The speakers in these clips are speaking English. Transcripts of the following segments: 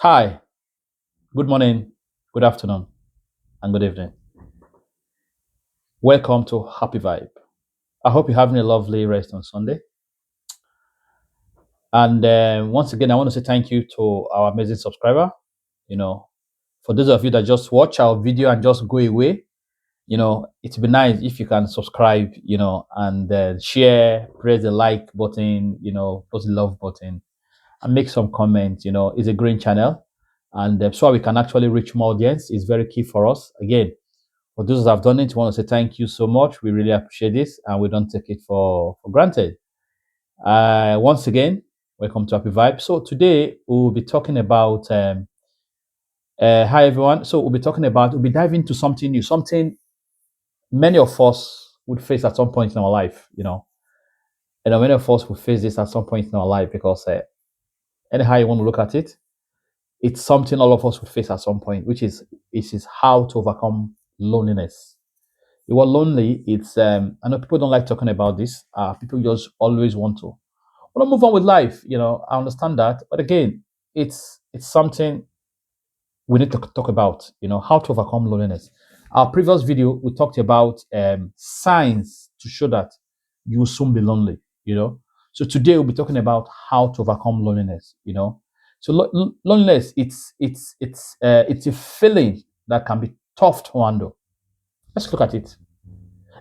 Hi, good morning, good afternoon, and good evening. Welcome to Happy Vibe. I hope you're having a lovely rest on Sunday. And once again, I want to say thank you to our amazing subscriber. You know, for those of you that just watch our video and just go away, it'd be nice if you can subscribe, and share, press the like button, press the love button, and make some comments. It's a green channel. And so we can actually reach more audience is very key for us. Again, for those that have done it, we want to say thank you so much. We really appreciate this and we don't take it for granted. Once again, welcome to Happy Vibe. So today we'll be talking about, hi everyone. So we'll be diving into something new, something many of us would face at some point in our life, and many of us will face this at some point in our life because anyhow you want to look at it, it's something all of us will face at some point, which is how to overcome loneliness. You are lonely. It's I know people don't like talking about this. People just always want to move on with life. I understand that, but again, it's something we need to talk about. How to overcome loneliness. Our previous video we talked about signs to show that you will soon be lonely. So today we'll be talking about how to overcome loneliness. So loneliness it's a feeling that can be tough to handle. Let's look at it.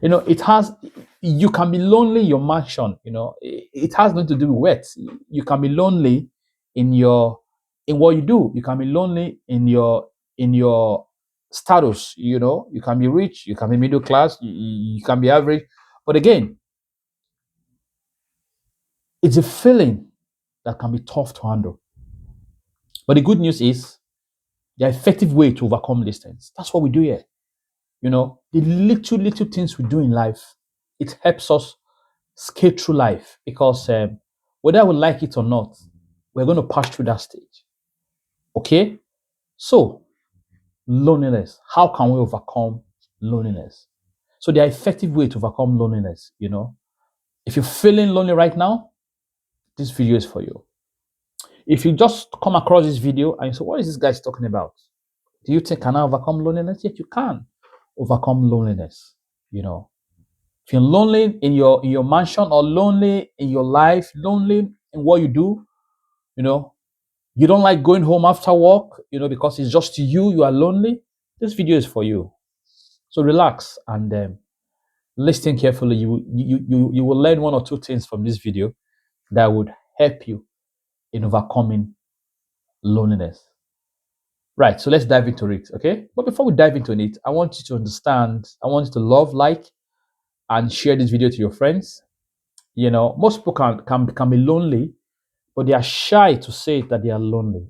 It has, you can be lonely in your mansion. It has nothing to do with wet. You can be lonely in what you do. You can be lonely in your status. You can be rich, you can be middle class, you can be average, but again, it's a feeling that can be tough to handle. But the good news is the effective way to overcome these things. That's what we do here. The little things we do in life, it helps us skate through life because whether we like it or not, we're going to pass through that stage. Okay? So, loneliness. How can we overcome loneliness? So, there are effective way to overcome loneliness. If you're feeling lonely right now, this video is for you. If you just come across this video and you say, what is this guy talking about? Do you think can I overcome loneliness? Yes, you can overcome loneliness. You know, if you're lonely in your mansion or lonely in your life, lonely in what you do, you know, you don't like going home after work, because it's just you are lonely, this video is for you. So relax and listen carefully. You will learn one or two things from this video that would help you in overcoming loneliness. Right, so let's dive into it, okay? But before we dive into it, I want you to understand, I want you to love, like, and share this video to your friends. Most people can be lonely, but they are shy to say that they are lonely.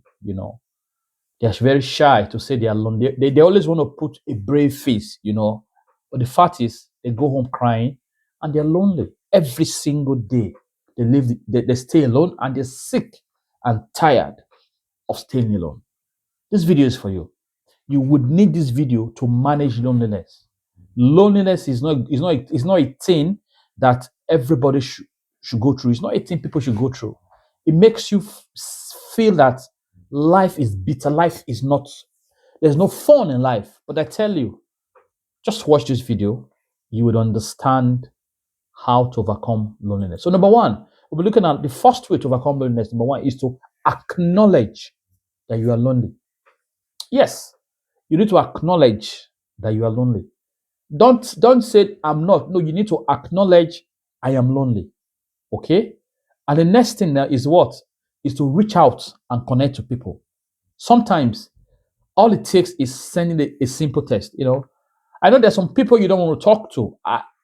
They're very shy to say they are alone. They always want to put a brave face. But the fact is, they go home crying and they're lonely every single day. They stay alone and they're sick and tired of staying alone. This video is for you. You would need this video to manage loneliness. Loneliness is not a thing that everybody should go through. It's not a thing people should go through. It makes you feel that life is bitter. Life is not, there's no fun in life. But I tell you, just watch this video. You would understand how to overcome loneliness. So, number one, we'll be looking at the first way to overcome loneliness. Number one is to acknowledge that you are lonely. Yes, you need to acknowledge that you are lonely. Don't say I'm not. No, you need to acknowledge I am lonely. Okay? And the next thing now is what? Is to reach out and connect to people. Sometimes all it takes is sending a simple text. I know there's some people you don't want to talk to.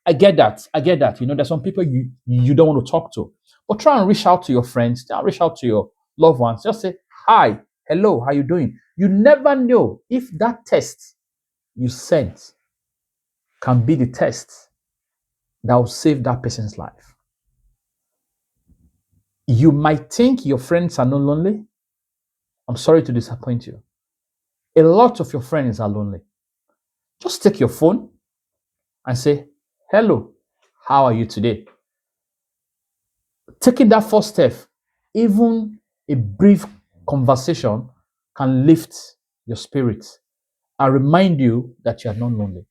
I get that. I get that. There's some people you don't want to talk to. But try and reach out to your friends. Try and reach out to your loved ones. Just say, hi, hello, how you doing? You never know if that text you sent can be the test that will save that person's life. You might think your friends are not lonely. I'm sorry to disappoint you. A lot of your friends are lonely. Just take your phone and say, hello, how are you today? Taking that first step, even a brief conversation, can lift your spirit and remind you that you are not lonely.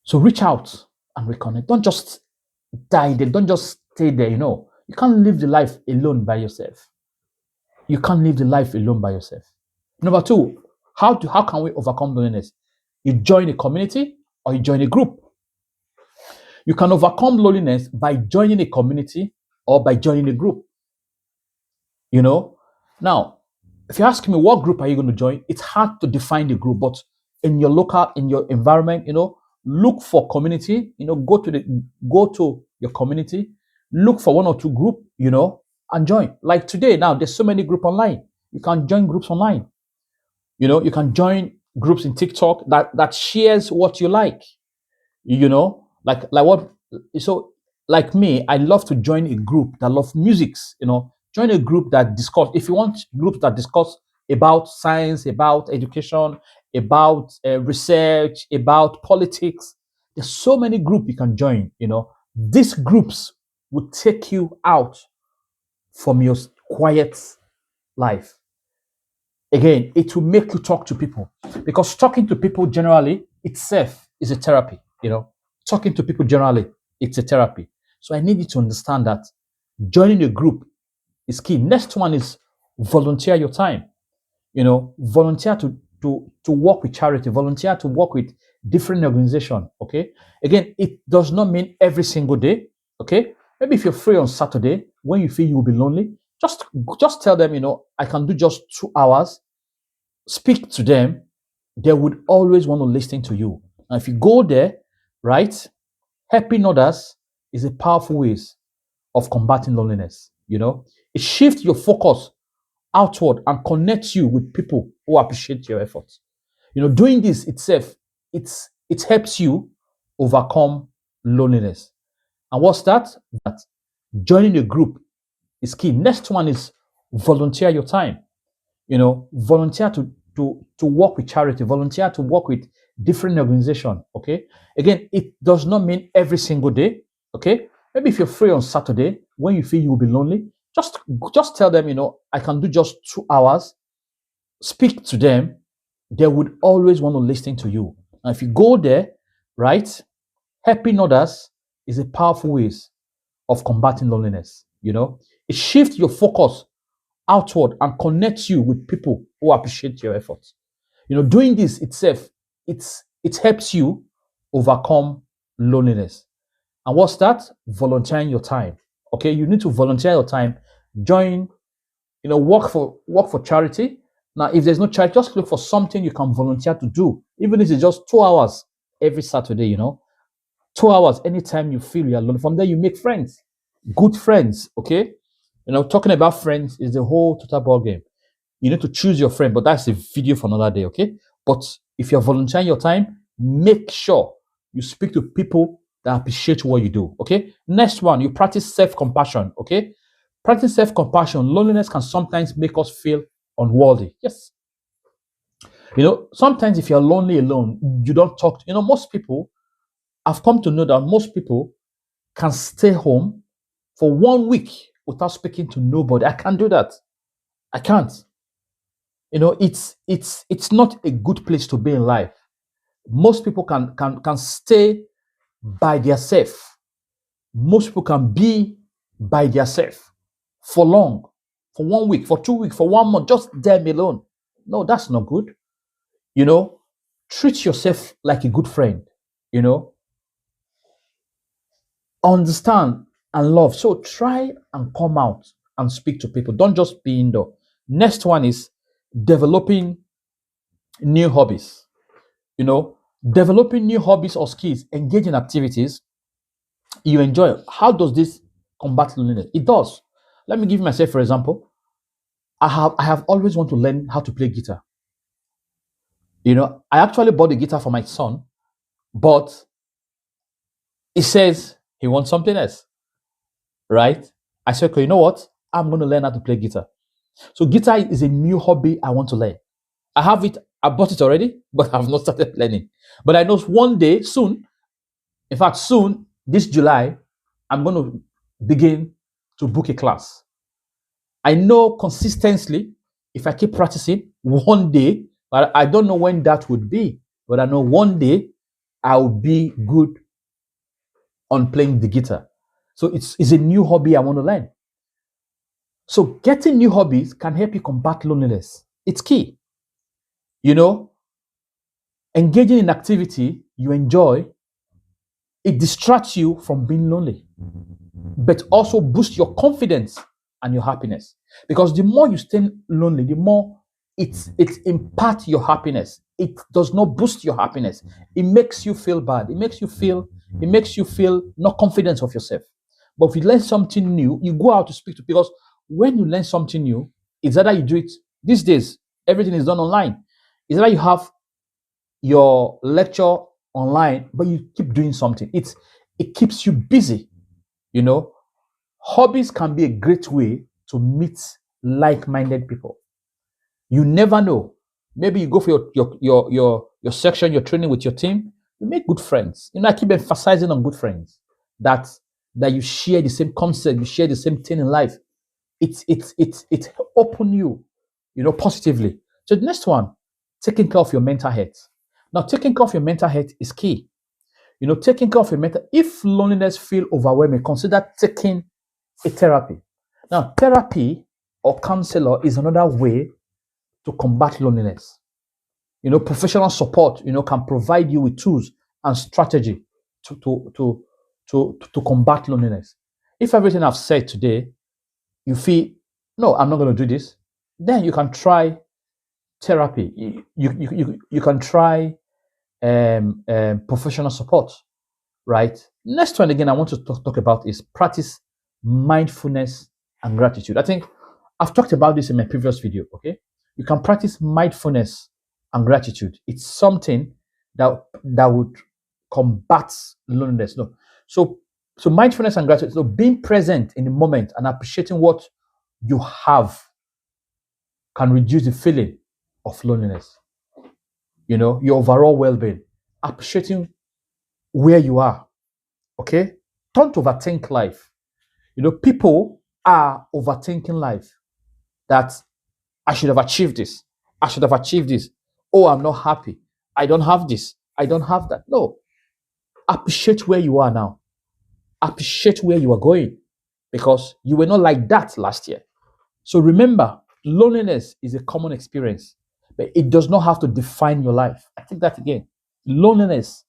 So reach out and reconnect. Don't just die there. Don't just stay there. You can't live the life alone by yourself. You can't live the life alone by yourself. Number two, how can we overcome loneliness? You join a community or you join a group. You can overcome loneliness by joining a community or by joining a group. Now, if you ask me what group are you going to join, it's hard to define the group, but in your environment, look for community, go to your community, look for one or two group, and join. Like today, now there's so many groups online. You can join groups online. You can join groups in TikTok that shares what you like. Like what. So like me, I love to join a group that love musics. Join a group that discuss. If you want groups that discuss about science, about education, about research, about politics, there's so many groups you can join. These groups will take you out from your quiet life. Again, it will make you talk to people, because talking to people generally itself is a therapy. Talking to people generally, it's a therapy. So I need you to understand that joining a group is key. Next one is volunteer your time. Volunteer to work with charity, volunteer to work with different organization. Okay. Again, it does not mean every single day. Okay. Maybe if you're free on Saturday, when you feel you'll be lonely, just tell them, I can do just 2 hours. Speak to them. They would always want to listen to you. And if you go there, right, helping others is a powerful ways of combating loneliness. It shifts your focus outward and connects you with people who appreciate your efforts. Doing this itself, it helps you overcome loneliness. And what's that? That joining a group is key. Next one is volunteer your time. Volunteer to work with charity, volunteer to work with different organization. Okay. Again, it does not mean every single day. Okay. Maybe if you're free on Saturday, when you feel you'll be lonely, just tell them, I can do just 2 hours. Speak to them. They would always want to listen to you. And if you go there, right, helping others is a powerful ways of combating loneliness. It shifts your focus outward and connects you with people who appreciate your efforts. Doing this itself, it helps you overcome loneliness. And what's that? Volunteering your time. Okay, you need to volunteer your time. Join, work for charity. Now, if there's no charity, just look for something you can volunteer to do, even if it's just 2 hours every Saturday. 2 hours anytime you feel you're alone. From there, you make friends, good friends. Okay, talking about friends is the whole total ball game. You need to choose your friend, but that's a video for another day. Okay, but if you're volunteering your time, make sure you speak to people that appreciate what you do. Okay. Next one, you practice self-compassion. Okay. Practice self-compassion. Loneliness can sometimes make us feel unworthy. Yes. Sometimes if you're lonely alone, you don't talk to, most people, I've come to know that most people can stay home for 1 week without speaking to nobody. I can't do that. I can't. It's not a good place to be in life. Most people can stay by themselves. Most people can be by themselves for long, for 1 week, for 2 weeks, for 1 month, just them alone. No, that's not good. Treat yourself like a good friend. Understand and love. So try and come out and speak to people. Don't just be indoor. Next one is developing new hobbies. Developing new hobbies or skills, engage in activities you enjoy. How does this combat loneliness? It does. Let me give myself for example. I have always wanted to learn how to play guitar. I actually bought a guitar for my son, but he says he wants something else. Right? I said, okay, you know what? I'm going to learn how to play guitar. So guitar is a new hobby I want to learn. I have it. I bought it already, but I've not started learning. But I know one day soon, in fact, soon, this July, I'm going to begin to book a class. I know consistently, if I keep practicing, one day, but I don't know when that would be, but I know one day I'll be good on playing the guitar. So it's a new hobby I want to learn. So getting new hobbies can help you combat loneliness. It's key. You know, engaging in activity you enjoy, it distracts you from being lonely, but also boosts your confidence and your happiness. Because the more you stay lonely, the more it imparts your happiness. It does not boost your happiness. It makes you feel bad. It makes you feel not confident of yourself. But if you learn something new, you go out to speak to, because when you learn something new, it's either you do it these days, everything is done online. It's either you have your lecture online, but you keep doing something. It keeps you busy. You know, hobbies can be a great way to meet like-minded people. You never know. Maybe you go for your section, your training with your team, you make good friends. You know, I keep emphasizing on good friends that that you share the same concept, you share the same thing in life. It open you, you know, positively. So the next one, taking care of your mental health. Now, taking care of your mental health is key. You know, taking care of your mental. If loneliness feel overwhelming, consider taking a therapy. Now, therapy or counselor is another way to combat loneliness. You know, professional support, you know, can provide you with tools and strategy to combat loneliness. If everything I've said today, you feel, no, I'm not going to do this, then you can try therapy. You can try professional support, right? Next one, again, I want to talk about is practice mindfulness and gratitude. I think I've talked about this in my previous video, okay? You can practice mindfulness and gratitude. It's something that would combat loneliness. No. So mindfulness and gratitude, so being present in the moment and appreciating what you have can reduce the feeling of loneliness. You know, your overall well-being, appreciating where you are. Okay? Don't overthink life. You know, people are overthinking life. That I should have achieved this. I should have achieved this. Oh, I'm not happy. I don't have this. I don't have that. No. Appreciate where you are now. Appreciate where you are going, because you were not like that last year. So remember, loneliness is a common experience, but it does not have to define your life. I think that again. Loneliness,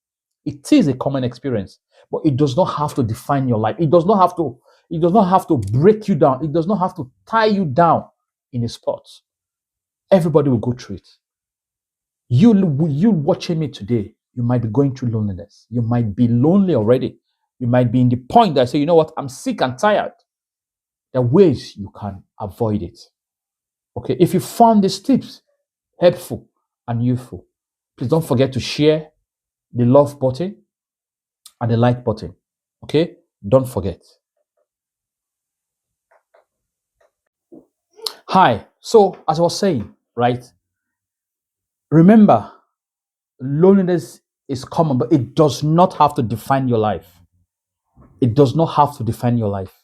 it is a common experience, but it does not have to define your life. It does not have to break you down. It does not have to tie you down in a spot. Everybody will go through it. You watching me today, you might be going through loneliness. You might be lonely already. You might be in the point that say, you know what, I'm sick and tired. There are ways you can avoid it. Okay, if you found these tips helpful and useful, please don't forget to share the love button and the like button. Okay, don't forget. Hi, so as I was saying, right, remember, loneliness is common, but it does not have to define your life. It does not have to define your life.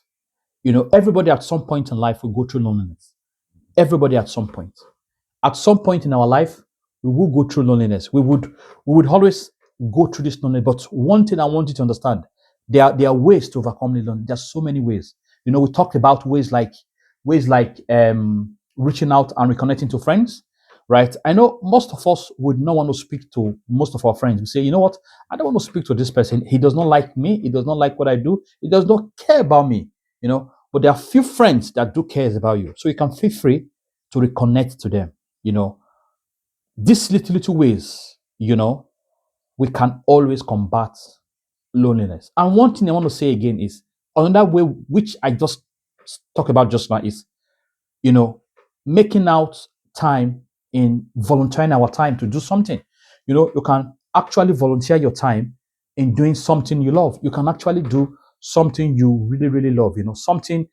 You know, everybody at some point in life will go through loneliness. Everybody at some point. At some point in our life, we will go through loneliness. We would always go through this loneliness. But one thing I want you to understand, there are ways to overcome the loneliness. There's so many ways. You know, we talked about ways like reaching out and reconnecting to friends, right? I know most of us would not want to speak to most of our friends. We say, you know what, I don't want to speak to this person. He does not like me. He does not like what I do. He does not care about me, you know. But there are few friends that do cares about you. So you can feel free to reconnect to them, you know. These little ways, you know, we can always combat loneliness. And one thing I want to say again is another way which I just talked about just now is, you know, making out time in volunteering our time to do something. You know, you can actually volunteer your time in doing something you love. You can actually do something you really, really love, you know, something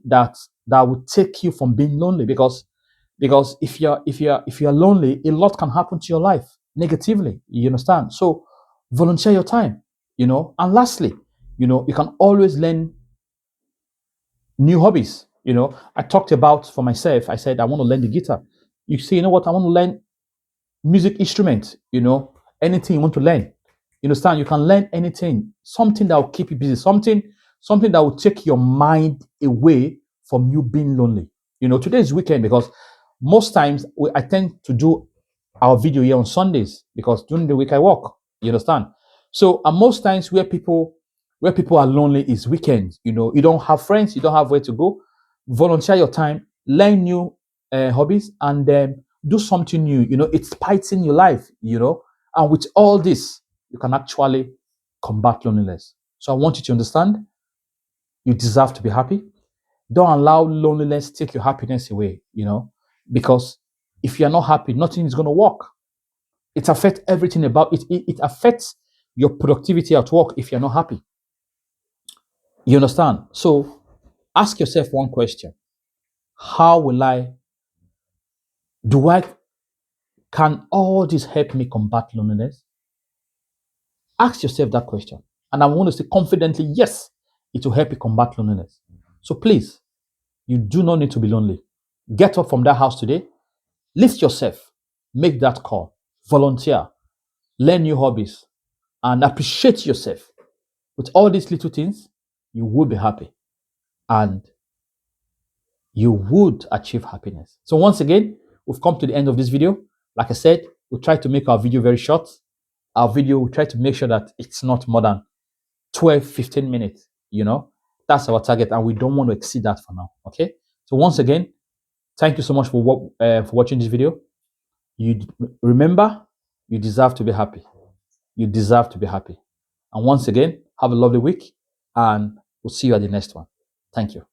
that would take you from being lonely, because if you're lonely, a lot can happen to your life negatively. You understand? So volunteer your time, you know. And lastly, you know, you can always learn new hobbies. You know, I talked about for myself, I said, I want to learn the guitar. You say, you know what, I want to learn music instrument, anything you want to learn. You understand? You can learn anything, something that will keep you busy, something that will take your mind away from you being lonely. Today is weekend because most times I tend to do our video here on Sundays because during the week I work. You understand? So and most times where people are lonely is weekends. You don't have friends, you don't have where to go. Volunteer your time, learn new hobbies, and then do something new. It spices your life. And with all this, you can actually combat loneliness. So I want you to understand you deserve to be happy. Don't allow loneliness take your happiness away, because if you're not happy, nothing is going to work. It affects everything about it. It affects your productivity at work if you're not happy. You understand? So ask yourself one question. How will can all this help me combat loneliness? Ask yourself that question. And I want to say confidently, yes, it will help you combat loneliness. So please, you do not need to be lonely. Get up from that house today, lift yourself, make that call, volunteer, learn new hobbies, and appreciate yourself. With all these little things, you will be happy and you would achieve happiness. So once again, we've come to the end of this video. Like I said, we try to make our video very short. Our video, we try to make sure that it's not more than 12, 15 minutes. That's our target, and we don't want to exceed that for now. Okay. So once again, thank you so much for watching this video. You remember, you deserve to be happy. You deserve to be happy. And once again, have a lovely week, and we'll see you at the next one. Thank you.